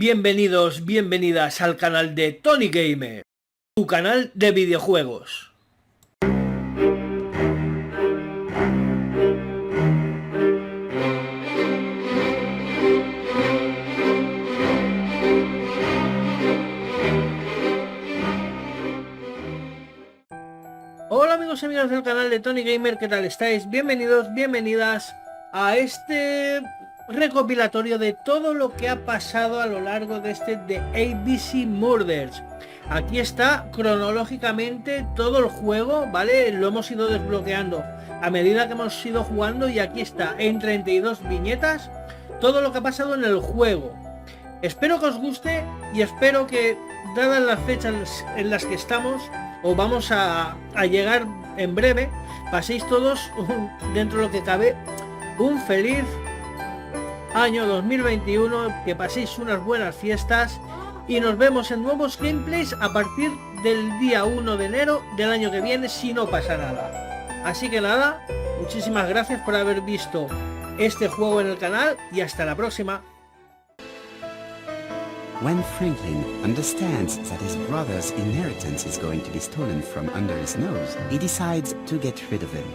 Bienvenidos, bienvenidas al canal de Tony Gamer, tu canal de videojuegos. Hola amigos y amigas del canal de Tony Gamer, ¿qué tal estáis? Bienvenidos, bienvenidas a este recopilatorio de todo lo que ha pasado a lo largo de este The ABC Murders. Aquí está cronológicamente todo el juego, ¿vale? Lo hemos ido desbloqueando a medida que hemos ido jugando y aquí está en 32 viñetas todo lo que ha pasado en el juego. Espero que os guste y espero que, dadas las fechas en las que estamos o vamos a llegar en breve, paséis todos dentro de lo que cabe un feliz año 2021, que paséis unas buenas fiestas y nos vemos en nuevos gameplays a partir del día 1 de enero del año que viene, si no pasa nada. Así que nada, muchísimas gracias por haber visto este juego en el canal y hasta la próxima. When Franklin understands that his brother's inheritance is going to be stolen from under his nose, he decides to get rid of him.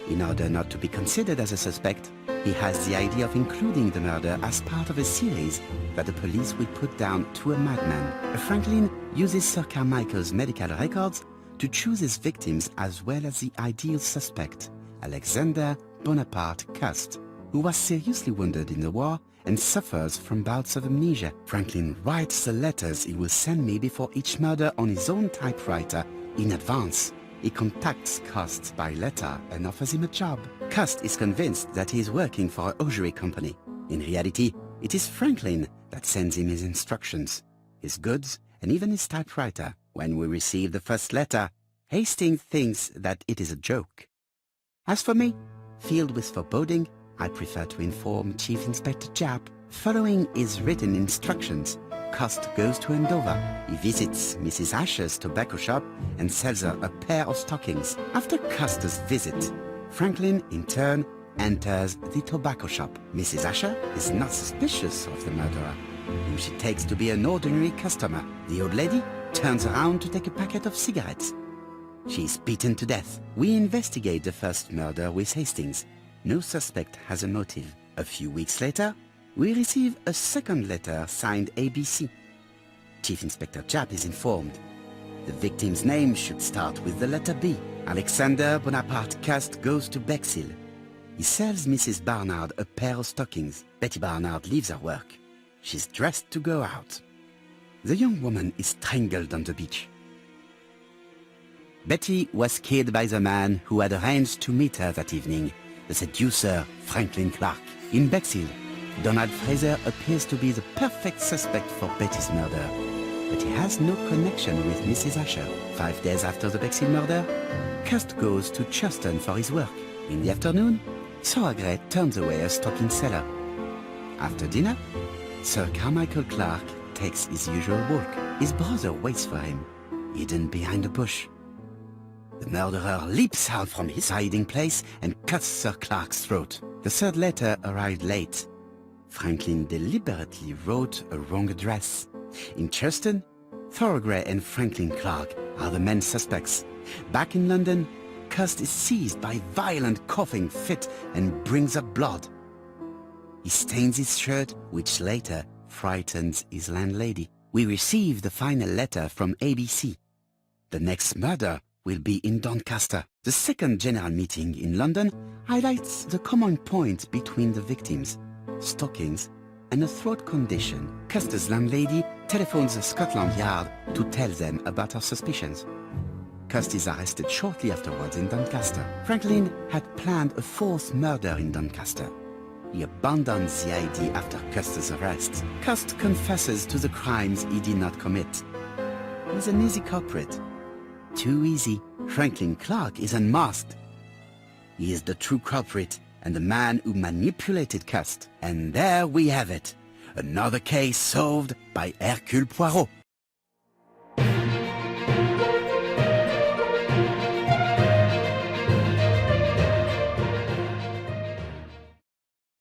In order not to be considered as a suspect, he has the idea of including the murder as part of a series that the police will put down to a madman. Franklin uses Sir Carmichael's medical records to choose his victims as well as the ideal suspect, Alexander Bonaparte Cust, who was seriously wounded in the war and suffers from bouts of amnesia. Franklin writes the letters he will send me before each murder on his own typewriter in advance. He contacts Cust by letter and offers him a job. Cust is convinced that he is working for a hosiery company. In reality, it is Franklin that sends him his instructions, his goods, and even his typewriter. When we receive the first letter, Hastings thinks that it is a joke. As for me, filled with foreboding, I prefer to inform Chief Inspector Japp. Following his written instructions, Cust goes to Andover. He visits Mrs. Asher's tobacco shop and sells her a pair of stockings. After Cust's visit, Franklin, in turn, enters the tobacco shop. Mrs. Asher is not suspicious of the murderer, whom she takes to be an ordinary customer. The old lady turns around to take a packet of cigarettes. She is beaten to death. We investigate the first murder with Hastings. No suspect has a motive. A few weeks later, we receive a second letter signed ABC. Chief Inspector Japp is informed. The victim's name should start with the letter B. Alexander Bonaparte Cust goes to Bexhill. He sells Mrs. Barnard a pair of stockings. Betty Barnard leaves her work. She's dressed to go out. The young woman is strangled on the beach. Betty was killed by the man who had arranged to meet her that evening, the seducer Franklin Clark. In Bexhill, Donald Fraser appears to be the perfect suspect for Betty's murder, but he has no connection with Mrs. Asher. 5 days after the Bexhill murder, Cust goes to Churston for his work. In the afternoon, Sauergret turns away a stocking seller. After dinner, Sir Carmichael Clark takes his usual walk. His brother waits for him, hidden behind a bush. The murderer leaps out from his hiding place and cuts Sir Clark's throat. The third letter arrived late. Franklin deliberately wrote a wrong address. In Churston, Thorogray and Franklin Clark are the main suspects. Back in London, Cust is seized by violent coughing fit and brings up blood. He stains his shirt, which later frightens his landlady. We receive the final letter from ABC. The next murder will be in Doncaster. The second general meeting in London highlights the common point between the victims: stockings and a throat condition. Cust's landlady telephones the Scotland Yard to tell them about her suspicions. Cust is arrested shortly afterwards in Doncaster. Franklin had planned a fourth murder in Doncaster. He abandons the idea after Cust's arrest. Cust confesses to the crimes he did not commit. He's an easy culprit. Too easy. Franklin Clark is unmasked. He is the true culprit and the man who manipulated Cust. And there we have it. Another case solved by Hercule Poirot.